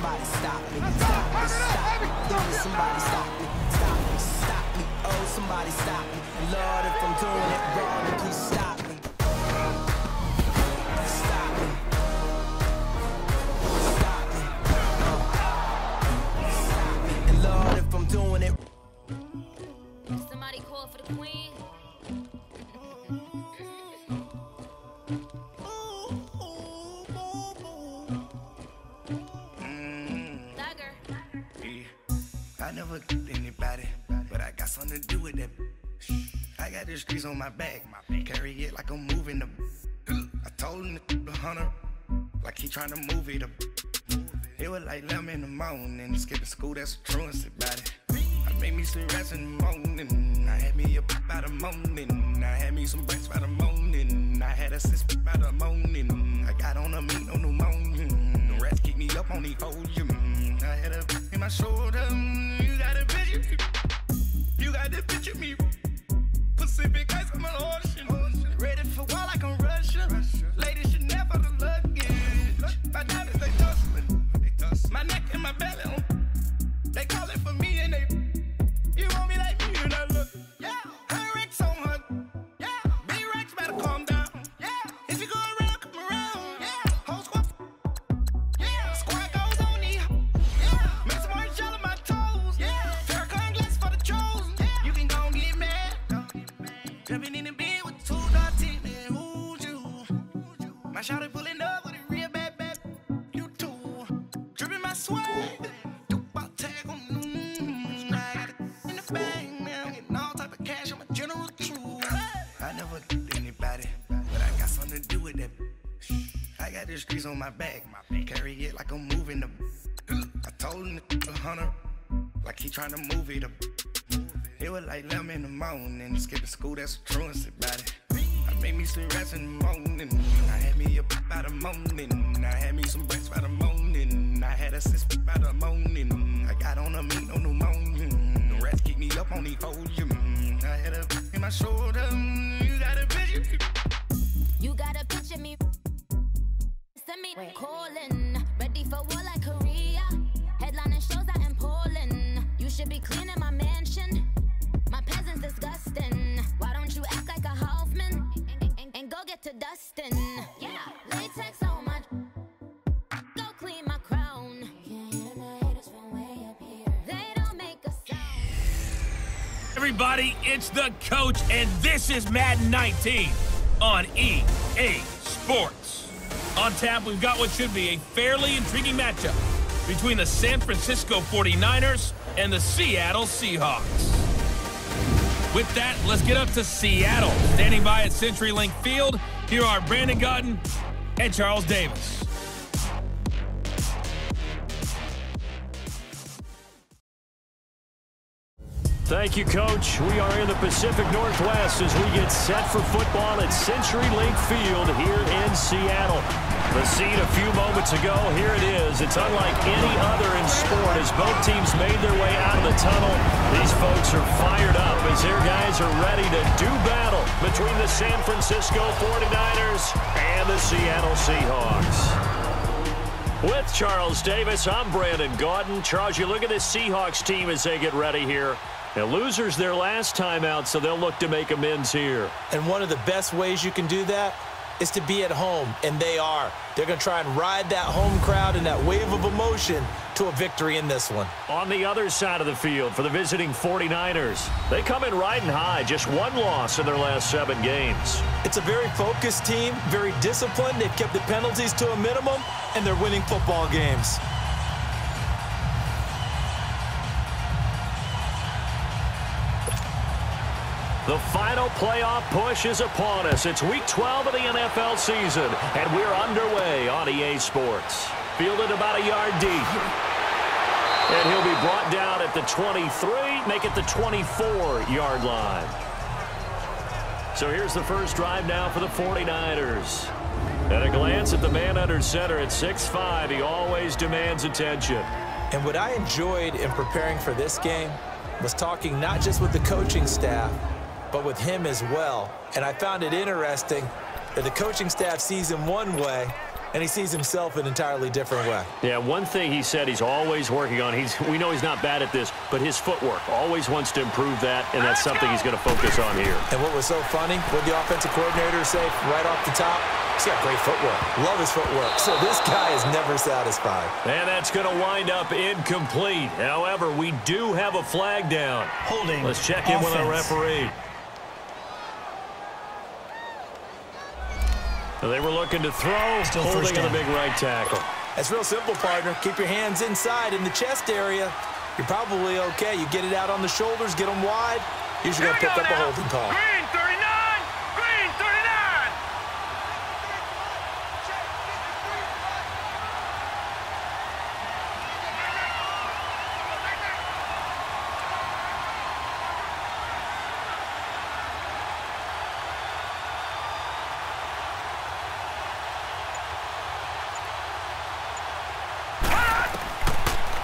somebody stop me. Stop me, stop me. Please, somebody stop me. Stop me, stop me. Oh, somebody stop me. Lord, if I'm doing it wrong, then please stop me. Stop me. Stop me. Stop me. And Lord, if I'm doing it. Somebody call for the queen. I never did anybody, but I got something to do with that. I got the streets on my back, carry it like I'm moving the. I told him the hunter, like he trying to move it up. It was like 11 in the morning, skipping school, that's a truancy about it. I made me some rest in the morning, I had me up by the morning, I had me some breaks by the morning, I had a sis by the morning, I got on a meat, no pneumonia, the rats keep me up on the podium, I had a in my shoulder, you got a picture me, you got to picture me, Pacific ice on my ocean, ready for war like I'm Russian, ladies should never the luggage, my diamonds they tussling, my neck and my belly on, they call it for me and they, you want me like me and I look, yeah, her Rex on her, yeah, B-Rex better calm down, yeah, if you go around, come around, yeah, whole squad, yeah, squad goes on the, yeah, make some orange gel on my toes, yeah, Farrakhan glass for the chosen, yeah, you can go and get mad, jumping in the bed with 2 dark teeth, man, who's you, my shawty pulling up with a real bad, you too, dripping my swag, you about tag on, I got it in the bag, man, I'm getting all type of cash, I'm a general true, I never did anybody, but I got something to do with that, I got the streets on my back, carry it like I'm moving the, I told him the hunter, like he trying to move it up, it was like 11 in the morning, skipping school, that's a truancy about it, I made me some rest in the morning, I had me up by the morning, I had me some breaks by the morning, I had a sis by the morning, I got on a meat, no pneumonia, the rats keep me up on the podium, I had a in my shoulder, you got a picture me. You got a picture me. Send me calling. Ready for war like Korea. Headlining shows out in Poland. You should be cleaning my mansion. My peasants disgusting. Why don't you act like a Hoffman and go get to dustin'? Yeah, latex on my. Go clean my crown. Can't hear my haters from way up here. They don't make a sound. Everybody, it's the coach, and this is Madden 19 on EA Sports. On tap, we've got what should be a fairly intriguing matchup between the San Francisco 49ers and the Seattle Seahawks. With that, let's get up to Seattle. Standing by at CenturyLink Field, here are Brandon Gaudin and Charles Davis. Thank you, Coach. We are in the Pacific Northwest as we get set for football at CenturyLink Field here in Seattle. The scene a few moments ago, here it is. It's unlike any other in sport as both teams made their way out of the tunnel. These folks are fired up as their guys are ready to do battle between the San Francisco 49ers and the Seattle Seahawks. With Charles Davis, I'm Brandon Gaudin. Charles, you look at this Seahawks team as they get ready here. Now, losers their last time out, so they'll look to make amends here. And one of the best ways you can do that is to be at home, and they are. They're going to try and ride that home crowd and that wave of emotion to a victory in this one. On the other side of the field for the visiting 49ers, they come in riding high, just one loss in their last 7 games. It's a very focused team, very disciplined. They've kept the penalties to a minimum, and they're winning football games. The final playoff push is upon us. It's week 12 of the NFL season, and we're underway on EA Sports. Fielded about a yard deep. And he'll be brought down at the 23, make it the 24-yard line. So here's the first drive now for the 49ers. At a glance at the man under center at 6'5", he always demands attention. And what I enjoyed in preparing for this game was talking not just with the coaching staff, but with him as well. And I found it interesting that the coaching staff sees him one way, and he sees himself an entirely different way. Yeah, one thing he said he's always working on, we know he's not bad at this, but his footwork, always wants to improve that, and that's something he's going to focus on here. And what was so funny, what the offensive coordinator say right off the top, he's got great footwork. Love his footwork. So this guy is never satisfied. And that's going to wind up incomplete. However, we do have a flag down. Holding. Let's check in with our referee. So they were looking to throw, Still holding on the big right tackle. That's real simple, partner. Keep your hands inside in the chest area. You're probably okay. You get it out on the shoulders, get them wide. Usually going to pick up a holding call. Green 39! Green 39!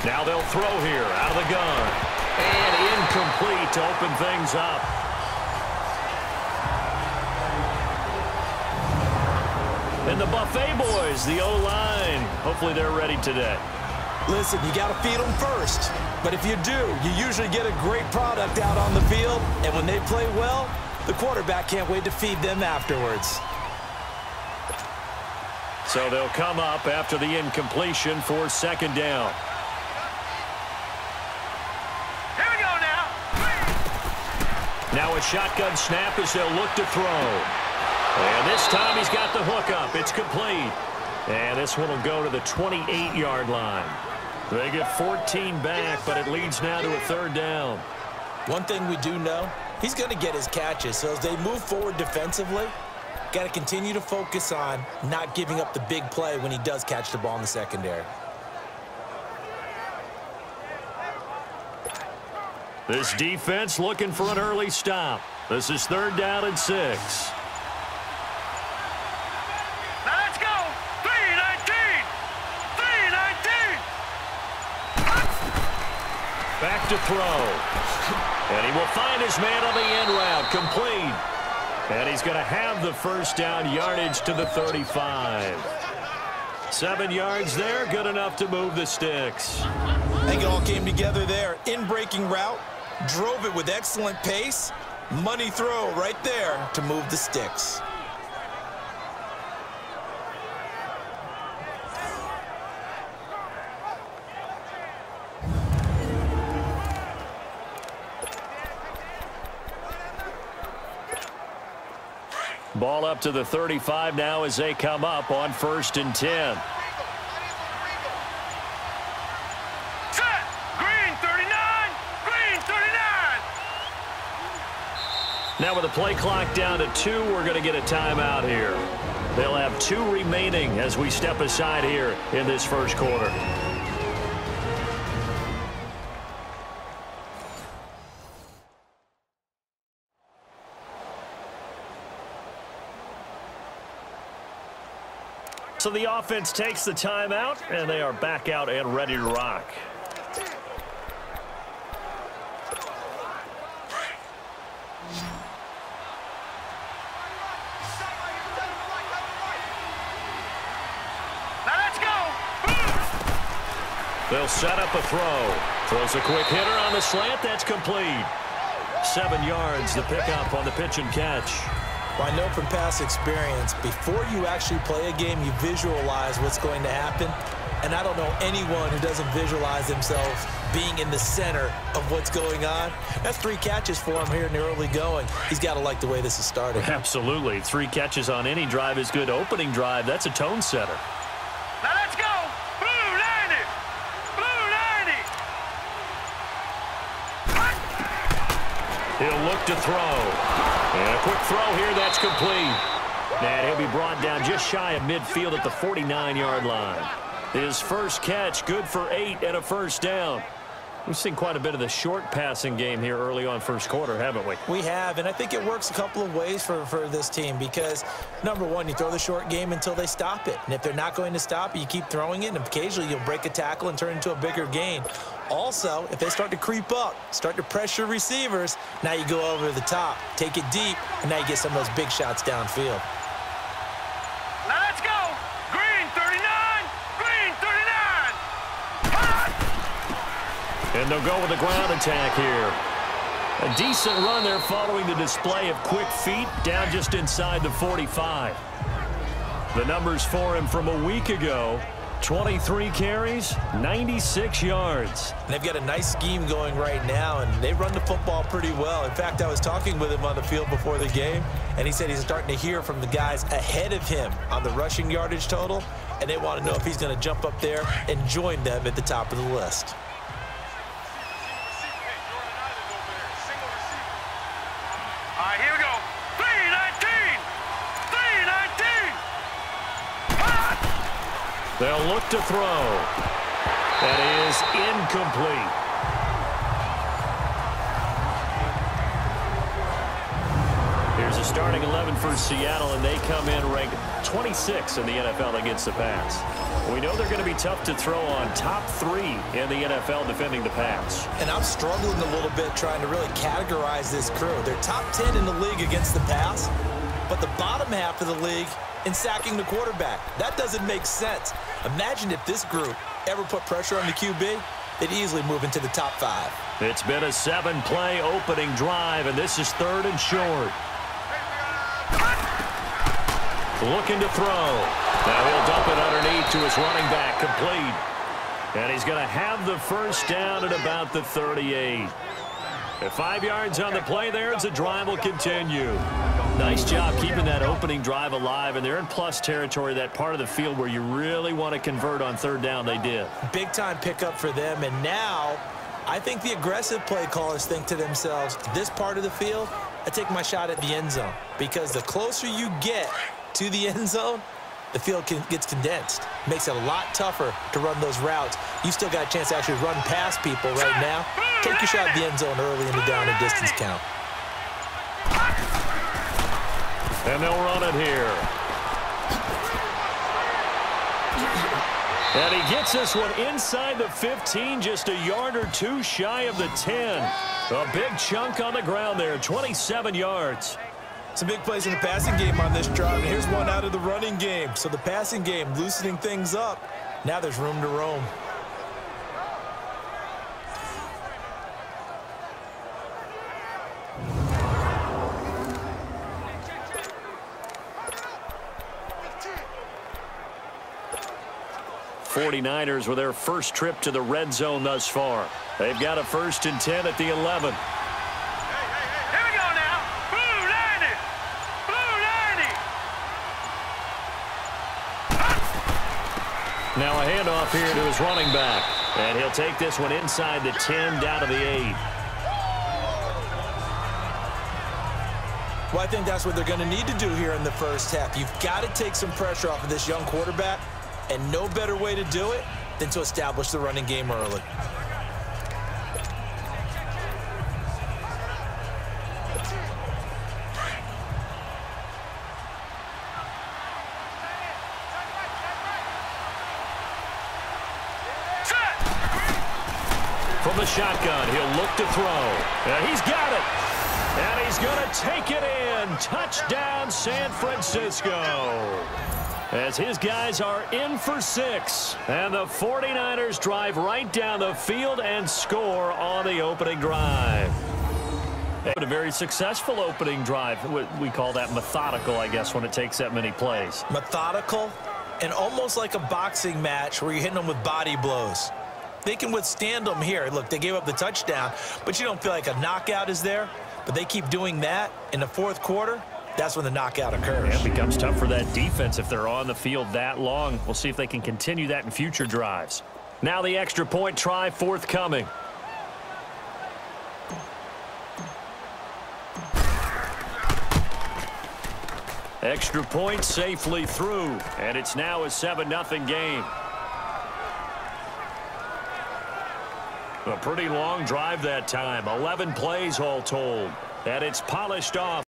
Now they'll throw here out of the gun. And incomplete to open things up. And the Buffet boys, the O-line, hopefully they're ready today. Listen, you got to feed them first. But if you do, you usually get a great product out on the field. And when they play well, the quarterback can't wait to feed them afterwards. So they'll come up after the incompletion for second down. Now a shotgun snap as they'll look to throw. And this time he's got the hook up. It's complete. And this one will go to the 28-yard line. They get 14 back, but it leads now to a third down. One thing we do know, he's going to get his catches. So as they move forward defensively, got to continue to focus on not giving up the big play when he does catch the ball in the secondary. This defense looking for an early stop. This is third down and 6. Now let's go! 3-19! 3-19! Back to throw. And he will find his man on the end route. Complete. And he's going to have the first down, yardage to the 35. 7 yards there, good enough to move the sticks. I think it all came together there. In-breaking route, drove it with excellent pace. Money throw right there to move the sticks. Ball up to the 35 now as they come up on 1st and 10. Set! Green 39! Green 39! Now with the play clock down to 2, we're going to get a timeout here. They'll have 2 remaining as we step aside here in this first quarter. So the offense takes the timeout, and they are back out and ready to rock. Now let's go! They'll set up a throw. Throws a quick hitter on the slant. That's complete. 7 yards, the pickup on the pitch and catch. Well, I know from past experience, before you actually play a game, you visualize what's going to happen. And I don't know anyone who doesn't visualize themselves being in the center of what's going on. That's 3 catches for him here in the early going. He's got to like the way this is starting. Absolutely. 3 catches on any drive is good. Opening drive, that's a tone setter. Now let's go! Blue 90! Blue 90! He'll look to throw. And a quick throw here, that's complete. And he'll be brought down just shy of midfield at the 49-yard line. His first catch, good for 8 and a first down. We've seen quite a bit of the short passing game here early on first quarter, haven't we? We have, and I think it works a couple of ways for this team because, number one, you throw the short game until they stop it. And if they're not going to stop it, you keep throwing it, and occasionally you'll break a tackle and turn it into a bigger gain. Also, if they start to creep up, start to pressure receivers, now you go over the top, take it deep, and now you get some of those big shots downfield. Now let's go! Green And they'll go with the ground attack here. A decent run there following the display of quick feet down just inside the 45. The numbers for him from a week ago: 23 carries, 96 yards. And they've got a nice scheme going right now, and they run the football pretty well. In fact, I was talking with him on the field before the game, and he said he's starting to hear from the guys ahead of him on the rushing yardage total, and they want to know if he's going to jump up there and join them at the top of the list. All right, here we go. 319! 319! They'll look to throw. That is incomplete. Here's a starting 11 for Seattle, and they come in ranked 26 in the NFL against the pass. We know they're going to be tough to throw on. Top 3 in the NFL defending the pass. And I'm struggling a little bit trying to really categorize this crew. They're top 10 in the league against the pass, but the bottom half of the league in sacking the quarterback. That doesn't make sense. Imagine if this group ever put pressure on the QB, they'd easily move into the top 5. It's been a 7-play opening drive, and this is 3rd and short. Looking to throw. Now he'll dump it underneath to his running back, complete. And he's going to have the first down at about the 38. At 5 yards on the play there, as the drive will continue. Nice job keeping that opening drive alive, and they're in plus territory, that part of the field where you really want to convert on 3rd down. They did. Big-time pickup for them, and now I think the aggressive play callers think to themselves, this part of the field, I take my shot at the end zone, because the closer you get to the end zone, the field gets condensed. Makes it a lot tougher to run those routes. You still got a chance to actually run past people right now. Take your shot at the end zone early in the down and distance count. And they'll run it here. And he gets this one inside the 15, just a yard or two shy of the 10. A big chunk on the ground there, 27 yards. Some big plays in the passing game on this drive. And here's one out of the running game. So the passing game loosening things up. Now there's room to roam. '49ers with their first trip to the red zone thus far. They've got a 1st and 10 at the 11. Now a handoff here to his running back. And he'll take this one inside the 10 down to the 8. Well, I think that's what they're going to need to do here in the first half. You've got to take some pressure off of this young quarterback, and no better way to do it than to establish the running game early. From the shotgun, he'll look to throw. And he's got it. And he's going to take it in. Touchdown, San Francisco. As his guys are in for 6. And the 49ers drive right down the field and score on the opening drive. A very successful opening drive. We call that methodical, I guess, when it takes that many plays. Methodical and almost like a boxing match where you're hitting them with body blows. They can withstand them here. Look, they gave up the touchdown, but you don't feel like a knockout is there. But they keep doing that in the 4th quarter. That's when the knockout occurs. Yeah, it becomes tough for that defense if they're on the field that long. We'll see if they can continue that in future drives. Now the extra point try forthcoming. Extra point safely through, and it's now a 7-0 game. A pretty long drive that time, 11 plays all told, and it's polished off.